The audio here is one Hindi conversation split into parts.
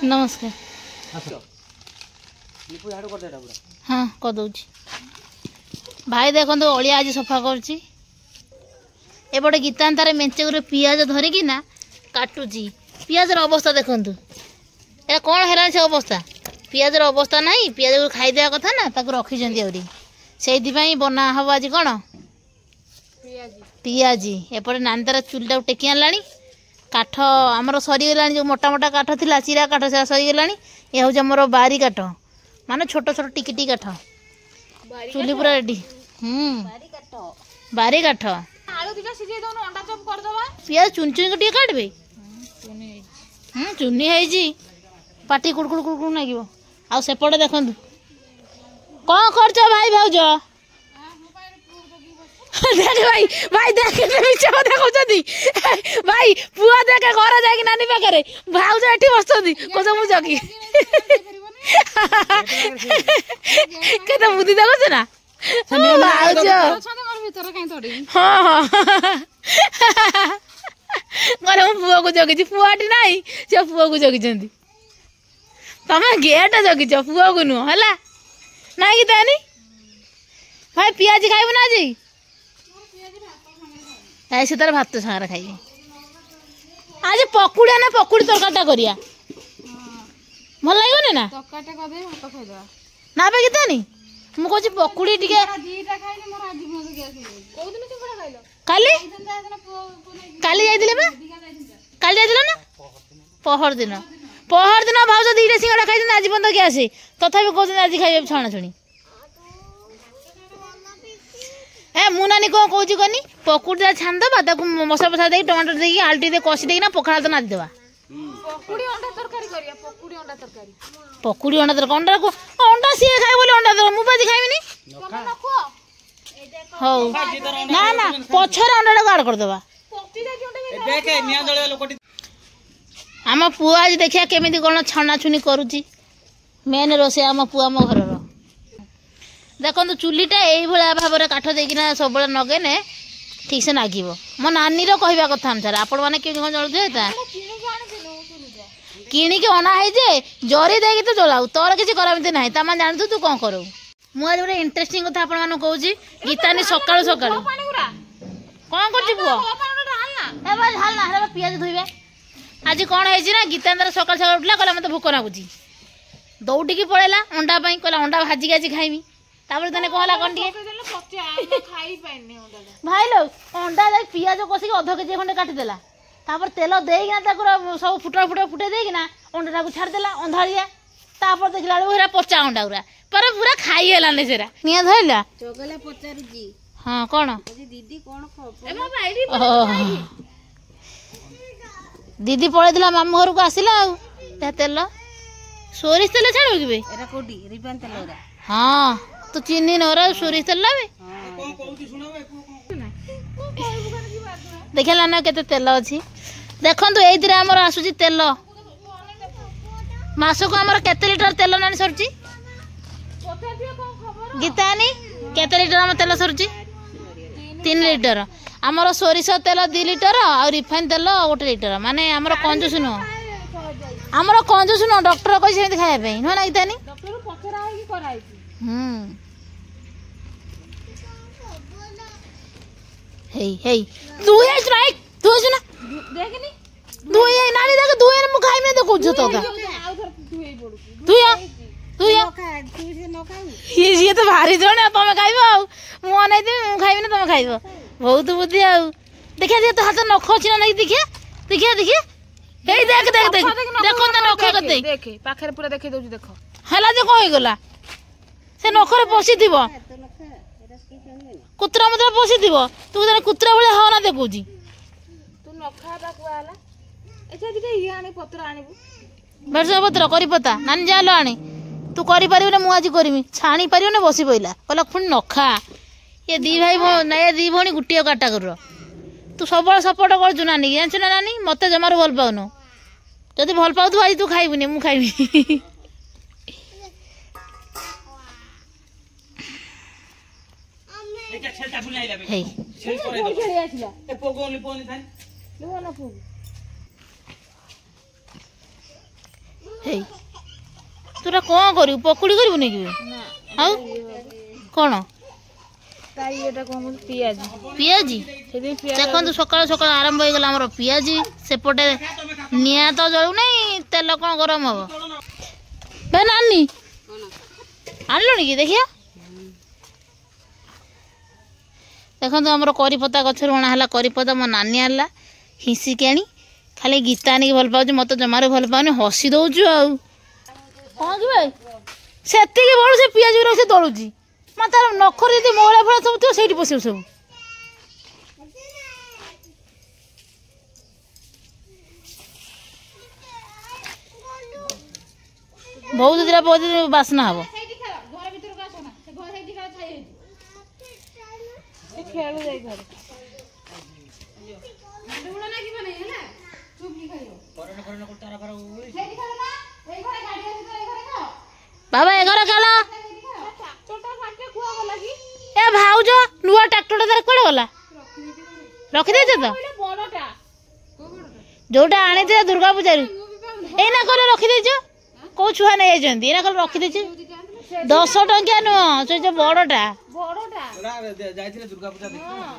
नमस्कार हाँ कर भाई देखो अलिया आज सफा करपटे गीतांतार मेचे गुरे पियाज धरिकी ना काटुची पियाजर अवस्था देखु ए कौन है से अवस्था पियाजर अवस्था ना पियाज खाईदे कथा ना रखी आहरी से बना हम आज कौन पियाजी एपटे नानी तार चुलटा टेकी आनला काठ आमर सरीगला जो मोटा मोटा काठ थी चिरा काठ से सरीगला ये हूँ आमर बारी काठ माने छोट छोट टिकी टिकी काठ चुली पूरा रेडी बारी काठ पियाज चुन चुन टे काटबे चुनी है पाटी कुड़कुड़ कुड़कुड़ लगे आ सेपटे देखु कौन कर भाई भाज देख भाई भाई देख मिछ कथा कहते भाई पुआ देख घर जाकि नानी पाखे भाउज एठी बसती कौच मु जगी केते बुद्धि देखुछ ना भाउज हाँ हाँ गरे मु पुआ को जगी पुआटी नाई से पुआ को जगी तमे गेट जगिच पुआ को नुह है ना कि तानी भाई पियाज खाइबु ना जी ऐसे तार भात सागर खाइए आज पकुड़िया ना पकुड़ी तरकाटा करिया भल लगे ना ना पे किता नहीं मुझे पकुड़ी टिके काली काली जाइले बा काली जाइले ना पहर दिन भाउज दीटा सिंगड़ा खाई आज बंद गैस तथापि कहते आज खाइबे छणा छुणी ए मु नानी कौन कौन कहनी पकुड़ी छान दबा मसला फसा दे टमाटर दे आलू दे कषि देना पखाड़ तो नादी देवा पकुड़ी अंडा तरकारी अंडा सी खाए बोले अंडा तरकारी मुझे खाइबी हौ ना ना पछर अंडा गाड़ करदे आम पुआ आज देखिया केमी कौन छना छुनी करुची मेन रोसे आम पुआ आम घर देखो चुलीटा यही भाव में काठ देना सब नगेने ठीक से नागिब मो नानी कहवा कथा अनुसार आपण मैंने कि जलुता किणिकी अना है जरी देगी तो जलाऊ तोर किसी करामती ना तमें जानतु तू कौन करू मुझे गोटे इंटरेस्टिंग कथा आपण कहूँ गीतानी सकाळु सकाळु कौन कर पियाज धोबे आज कौन है गीतांतर सकाल सकाल उठला कहला मत भोक लगुच दौड़ी पड़ेगा अंडा कहला अंडा भाजिक आज खाइबी तापर तने कहला कौन भाई लो अंडा पियाज कषिक अध केजी खंडे काटिदेला तापर तेल देना सब फुटा फुटा फुटे देना अंडा को छाड़देला अंधारिया तापर देखला बेला पचा अंडा गुरा पर पूरा खाई हेलानी सेरा निया धइला चगला पचारुजी हां कोन दीदी कोन दीदी पळेदिला मामू घर को आसिला आ तेल सोरिस तेल छाड़ो कि बे एरा कोडी रिफाइन तेल ओरा हां तो चीनी नरा सोरिस तेल लावे देखला ना केते तेल अछि देखंतु एइदिरा हमर आसुची तेल मासो को हमर केते लीटर तेल नानी सरची गीतानी केते लीटर हम तेल सरची 3 लीटर हमर सोरिस तेल 2 लीटर और रिफाइन तेल 1 लीटर माने हमर कंजूस नो हमर कंजूस नो डॉक्टर कहि सेमि खाए पे न ना गीतानी डॉक्टर पचरा है कि कराई हे हे तू है स्ट्राइक तू सुना देखनी तू ये नानी देख तू ये मु खाई में तो कुछ तो का ये तो भारी जणे तमे खाइबो मु नै दे मु खाइबी ना तमे खाइबो बहुत बुद्धि आ देखिया दे तो हाथ नख अछि ना नहीं देखिया देखिया देखिया हे देख देख देख देखो ना नख कते देख पाखरे पूरा देखै दउची देखो हला जे कोइ गला से नखरे पसी दिबो कुत्रा मत पसी दिबो तू जने कुत्रा भले हो ना देखौची तू नखा बाकुआ हला एछा दिके ई आने पत्र आनिबू बरसा पत्र करी पता नानी जालो आनी तू करी पारिबो ना मु आज करमी छाणी पारिबो ना बसी पइला कहला पुणी नखा ये दी भाई ना ये दी भणी गुटिया काटा कर तू सब सपोर्ट कर नानी जानछु ना नानी मत जमार भल पाउनु जदि भल पाउ तू आज तू खाइबुनी मु खाइबी हे हेई तुरा कौन करू पकुड़ी करू नहीं कि आउ कौन पियाजी देखो सकाल सकाल आरंभ हो गला पियाजी सेपटे निआ तो जलू नहीं तेल कौन गरम हम बे नानी आनलुनी कि देखिया देखो आमर करीपत्ता गचर अणा है करीपत्ता मो नानी आनला हिंसिक आनी खाली गीता आनिक भल पाऊँ मत जमार भल पाऊनी हसी दौचु आउ कौन कि भाई से बड़ से पियाज से दलुची मैं तार नखर जी मौला फड़ा सब थो से पशु सब बहुत दिरा बहुत बासना हम बाबा ए घर खेल ए भाउज नुआ ट्रैक्टर तार कुआडे गला रखी दे तो जोटा आनी थे दुर्गा पूजा एना कल रखी दे कौ छुआ नहीं एना कल रखी दे 10 टंकिया नुह से बड़टा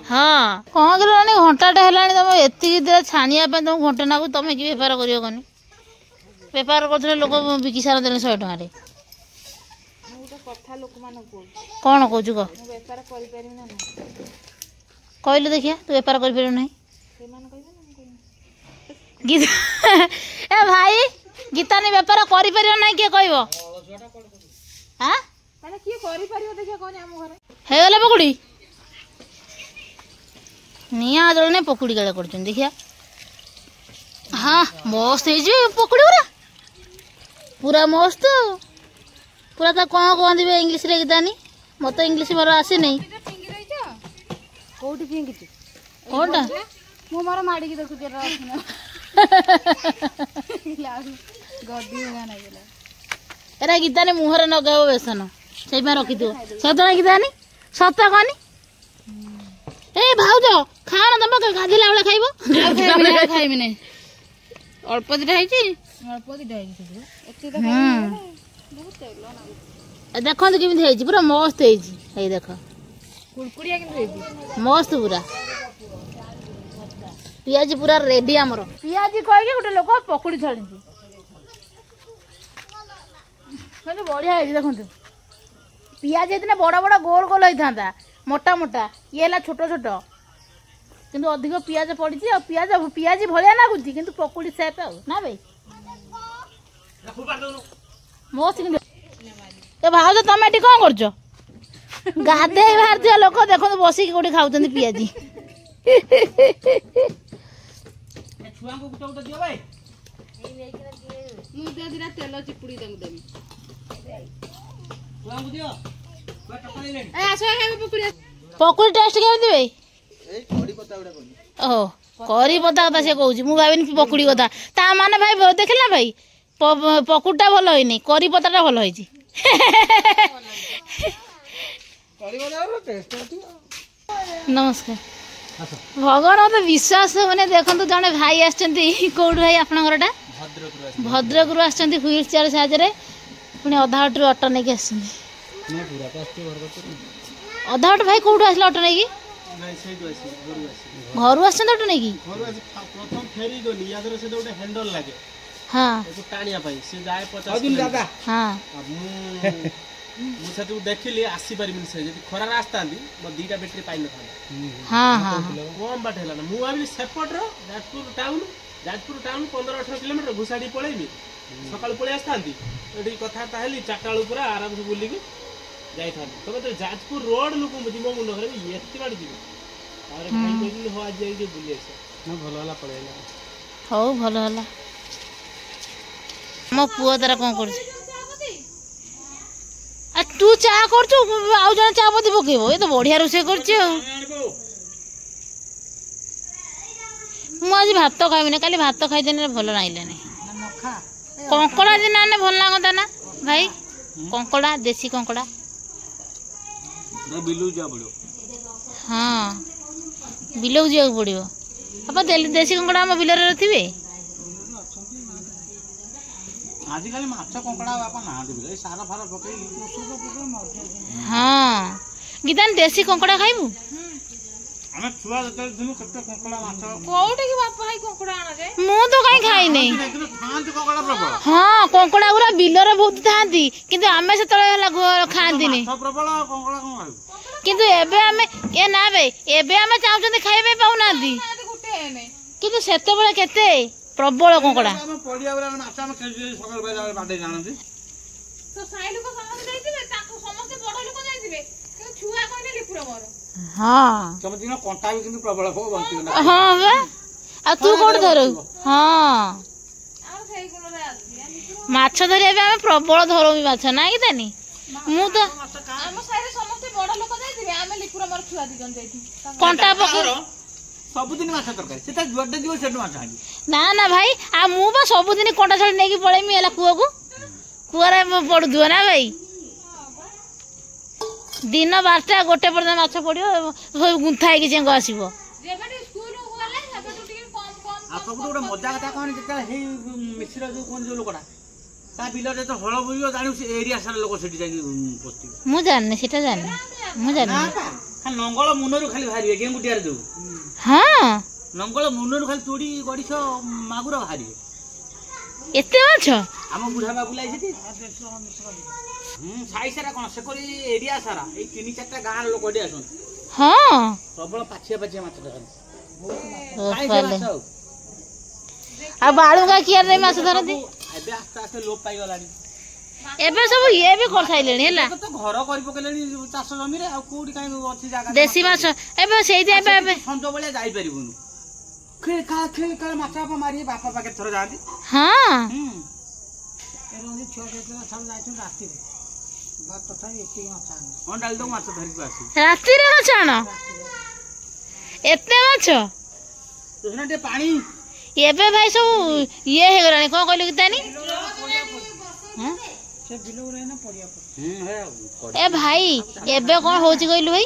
हाँ कौन कल घंटाटे है तुम एति छाणिया तुम घंटे ना तुम कि बेपार करनी बेपार कर लोक बिकी सार दे 100 टकर कौन कौच कह कहलु देखिया तू बेपार कर ना ए भाई गीता नहीं बेपार कर ना किए कह हेगला पकुड़ी निआ जल नहीं पकुड़ी काले कर देखिया हाँ मस्त हो पकुड़ी पूरा मस्त पूरा तो कौन कहती इंग्लीश रे गीता नहीं मत इंग्लीश मोर आसे नहीं कौनटा मु मोर माड़ी देखुची एरा गीता ने मुहर नगाव बेसन से रखी थो सतना गीता नहीं सत कहनी ए भाउज खाना तुम गाधेला बेले खाइब खाइबी नहीं अल्प दिटा देखो केमी पूरा मस्त है देख मस्त पूरा पियाजी पूरा रेडी आमर पियाजी कह गोटे लोक पकुड़ी छाड़ी बढ़िया है देखो पियाज इतने बड़ा बड़ा गोल गोल होता मोटा मोटा ये है छोट छोट किंतु अधिक पियाज पड़ी पियाज पियाजी भाया लगुच कि पकुड़ी सेप ना भाई मस्त ए भाज तुम ये कौन कर गाधे बाहर लोक देखो बसिक गोटे खाऊ पियाजी तेल चिपुड़ी पकुड़ी टेस्ट केमती ओह करी पत्ता कथा से कहूँ मुझे भावी पकुड़ी कथा ता माने भाई देख ना भाई पकुड़टा भल होनी करी पत्ता भल होई नमस्कार भगवान मत विश्वास मैंने देखो जड़े भाई आउट भाई आप भद्रक आसुँच व्हील चेयर साहय पुणी अधा हटू अटो नहीं आस अधा हट भाई कौटू आस अटो नहीं घर आस अटो नहीं हाँ मुझे देखिली आसी पारि से खरा रास्ता मो दीटा बैटरी पाई हाँ हाँ कम बाट है मुझे भावी सेपट जाजपुर टाउन 15-18 किलोमीटर घुसाड़ी पलैबी सका पलि आसता कथबार्ता है 4टा बेलू पूरा आराम से बुलिकी जाई तुम तो जाजपुर रोड लोक जीव मुंड कर एत बाट जी भाई हाँ आज बुले भल पलैला हौ भल मो पुआ तारा कौन कर तू चाह कर चा पति पकेब ये तो बढ़िया रोसे कर आज भात खाइबी काली भात खाई भल नाइले कंकड़ा दिन आने भल लगता ना भाई कंकड़ा देसी कंकड़ा हाँ बिल जा पड़ो आप देसी कंकड़ा आम बिल थे ଆଜିକାଲି ମାଛ କଙ୍କଡ଼ା ବାପା ନାହାନ୍ତି ବୋଲି ସାର ଫାର ପକେଇ ହଁ ଗୀତାନି ଦେଶୀ କଙ୍କଡ଼ା ଖାଇବୁ ଆମେ ଛୁଆ ଯେତେବେଳେ ଥିଲୁ କେତେ କଙ୍କଡ଼ା ମାଛ କୋଉଠି କି ବାପା ଭାଇ କଙ୍କଡ଼ା ଆଣରେ ମୁଁ ତ କାଇଁ ଖାଇନି ଥାଆନ୍ତି କଙ୍କଡ଼ା ପ୍ରବଳ ହଁ କଙ୍କଡ଼ା ଗୁରା ବିଲରେ ବହୁତ ଥାଆନ୍ତି କିନ୍ତୁ ଆମେ ସେତେବେଳେ ହେଲା ଖାଆନ୍ତିନି ମାଛ ପ୍ରବଳ ଆଉ କଙ୍କଡ଼ା କଣ ଖାଇବୁ କିନ୍ତୁ ଏବେ ଆମେ ଏ ନା ବେ ଏବେ ଆମେ ଚାହୁଁଛନ୍ତି ଖାଇବା ପାଇଁ ପାଉନାହାନ୍ତି ଗୋଟେ ଏନେ କିନ୍ତୁ ସେତେବେଳେ କେତେ ପ୍ରବଳ କଙ୍କଡ଼ା ଆମେ ପଡ଼ିଆ ବେଳେ ମାଛ ଆମେ ଖେଳି ସକାଳ ବେଳେ ବାଟେଇ ଜାଣନ୍ତି ତ ସାଇ ଲୋକ ସମସ୍ତେ ଯାଇଥିବେ ତାକୁ ସମସ୍ତେ ବଡ ଲୋକ ଯାଇଥିବେ କିନ୍ତୁ ଛୁଆ କହିଲେ ଲିପୁର ମୋର ହଁ ତମ ଦିନ କଣ୍ଟା ବି କିନ୍ତୁ ପ୍ରବଳ ହବ ବଞ୍ଚିଗଲା ହଁ ବା ଆଉ ତୁ କୋଉଠି ଧରୁ ହଁ ଆଉ ସେଇ ଗୁଣରେ ଅଛି ମାଛ ଧରିବା ପାଇଁ ଆମେ ପ୍ରବଳ ଧରୁ ବି ମାଛ ନା କି ତାନି ମୁଁ ତ ଆମ ସାଇରେ ସମସ୍ତେ ବଡ ଲୋକ ଯାଇଥିବେ ଆମେ ଲିପୁର ମୋର ଛୁଆ ଦି ଜଣ ଯାଇଥିବୁ କଣ୍ଟା ପକେଇ ସବୁଦିନ ମାଛ ତରକାରୀ ସେଟା ଯୁଆଡେ ଯିବ ସେଠୁ ମାଛ ଆଣିବି ନା ନା ଭାଇ ଆଉ ମୁଁ ବା ସବୁଦିନ କଣ୍ଟା ଛାଡ଼ି ନେଇକି ପଳେଇମି ହେଲା କୂଅକୁ କୂଅରେ ପଡୁଥିବ ନା ଭାଇ ଦିନ 12ଟା 1 ପର୍ଯ୍ୟନ୍ତ ମାଛ ପଡିବ ସବୁ ଗୁନ୍ଥା ହେଇକି ଚେଙ୍ଗ ଆସିବ ଯେବେଠୁ ସ୍କୁଲ ଗଲେ ସେବେଠୁ ଟିକେ କମ କମ ଆଉ ସବୁଠୁ ଗୋଟେ ମଜା କଥା କହନି ଯେତେବେଳେ ହେଇ ମିଶ୍ର ଯୋଉ କଣ ଯୋଉ ଲୋକଟା ତା ବିଲରେ ଯେତେ ହଳ ବୁଲିବ ଜାଣିବୁ ସେ ଏରିଆ ସାରା ଲୋକ ସେଠି ଯାଇକି ପଶିବେ ମୁଁ ଜାଣିନି ସେଟା ଜାଣିନି ମୁଁ ଜାଣିନି ଖାଲି ନଙ୍ଗଳ ମୁନରୁ ଖାଲି ବାହାରିବେ ଗେଙ୍ଗୁଟିଆରେ ଯୋଉ ହଁ ନଙ୍ଗଳ ମୁନରୁ ଖାଲି ତୁଡ଼ି ଗଡ଼ିଛ ମାଗୁର ବାହାରିବେ ଏତେ ମାଛ ଆମ ବୁଢା ବାବୁ ଲାଗି ସେଠି ସାଇ ସାରା କଣ ସେ କରି ଏରିଆ ସାରା ଏଇ 3-4ଟା ଗାଁର ଲୋକ ଏଠି ଆସନ୍ତି ହଁ ପ୍ରବଳ ପାଚିଆ ମାଛ ଦେଖନ୍ତି ଆଉ ବାଳୁଙ୍ଗା କିଆର ଦେଇ ମାଛ ଧରନ୍ତି ଏବେ ଆସ୍ତେ ଆସ୍ତେ ଲୋପ ପାଇଗଲାଣି ଏବେ ସବୁ ଇଏ ବି କରିସାରିଲେଣି ହେଲା ତ ଘର କରି ପକେଇଲେଣି ଚାଷ ଜମିରେ ଆଉ କୋଉଠି କାଇଁ ଅଛି ଜାଗା ଦେଶୀ ମାଛ ଏବେ ସେଇଥି ଏବେ ସଞ୍ଜ ଭଳିଆ ଯାଇପାରିବୁନି ଖେଳି କାଳେ ମାଛ ବାପା ମାରିବେ ବାପା ପାଖରେ ଥର ଯାଆନ୍ତି ହଁ ଛୁଆ ସବୁ ଯାଇଛନ୍ତି ରାତିରେ ତଥାପି ଏତିକି ମାଛ ଆଣି ଅଣ୍ଡାଳି ତ ମାଛ ଧରିକି ଆସିବୁ ରାତିରେ ମାଛ ଆଣ ଏତେ ମାଛ ଟିକେ ପାଣି ଏବେ ଭାଇ ସବୁ ଇଏ ହେଇଗଲାଣି କଣ କହିଲୁ କି ତାନି ଏ ଭାଇ ଏବେ କଣ ହଉଛି କହିଲୁ ଭାଇ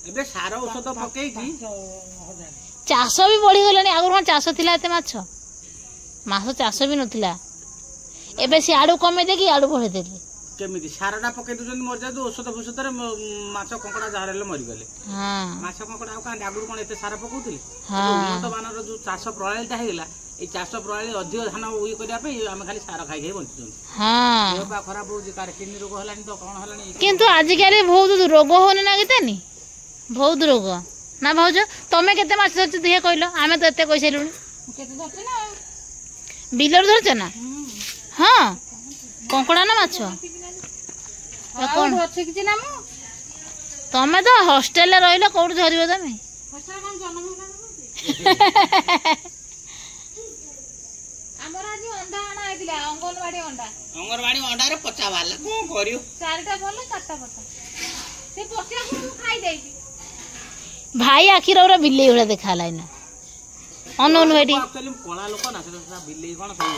ଏବେ ସାର ଔଷଧ ପକେଇକି ଚାଷ ବି ବଢିଗଲାଣି ଆଗରୁ କଣ ଚାଷ ଥିଲା ଏତେ ମାଛ ଚାଷ ବି ନଥିଲା ଏବେ ସେ ଆଡୁ କମେଇ ଦେଇକି ଆଡୁ ବଢେଇ ଦେଲେ କେମିତି ସାରଟା ପକେଇ ଦଉଛନ୍ତି ମରିଯାଉ ଔଷଧ ଫୋଷଧରେ ମାଛ କଙ୍କଡା ଯାହାର ହେଲେ ମରିଗଲେ ମାଛ କଙ୍କଡା ଆଉ କାହିଁ ଆଗରୁ କଣ ଏତେ ସାର ପକଉଥିଲେ ଉନ୍ନତ ମାନର ଯୋଉ ଚାଷ ପ୍ରଣାଳୀଟା ହେଇଗଲା ଏଇ ଚାଷ ପ୍ରଣାଳୀ ଅଧିକ ଧାନ ଇଏ କରିବା ପାଇଁ ଆମେ ଖାଲି ସାର ଖାଇ ଖାଇ ବଞ୍ଚୁଛନ୍ତି ଦେହ ପା ଖରାପ ହଉଛି କାର କିଡନୀ ରୋଗ ହେଲାଣି ତ କଣ ହେଲାଣି କିନ୍ତୁ ଆଜିକାଲି ବହୁତ ରୋଗ ହଉନି ନା ଗୀତାନି ବହୁତ ରୋଗ ନା ଭାଉଜ ତମେ କେତେ ମାଛ ଧରିଛ ଦେଖିଆ କହିଲ ଆମେ ତ ଏତେ କହିସାରିଲୁଣି ବିଲରୁ ଧରିଛ ନା ହଁ କଙ୍କଡା ନା ମାଛ ତମେ ତ ହଷ୍ଟେଲରେ ରହିଲ କୋଉଠି ଧରିବ ତମେ ଆମର ଆଜି ଅଣ୍ଡା ଆଣା ହେଇଥିଲା ଅଙ୍ଗନବାଡି ଅଣ୍ଡାରେ ପଚା ବାହାରିଲା କଣ କରିବ 4ଟା ଭଲ 4ଟା ପଚା ସେ ପଚାକୁ ମୁଁ ଖାଇ ଦେଇଛି ଭାଇ ଆଖିର ପୁରା ବିଲେଇ ଭଳିଆ ଦେଖା ହେଲା ଏଇନା ଅନଉନୁ ଏଠି କଳା ଲୋକ ନା ସେଟା ବିଲେଇ କଣ ସବୁ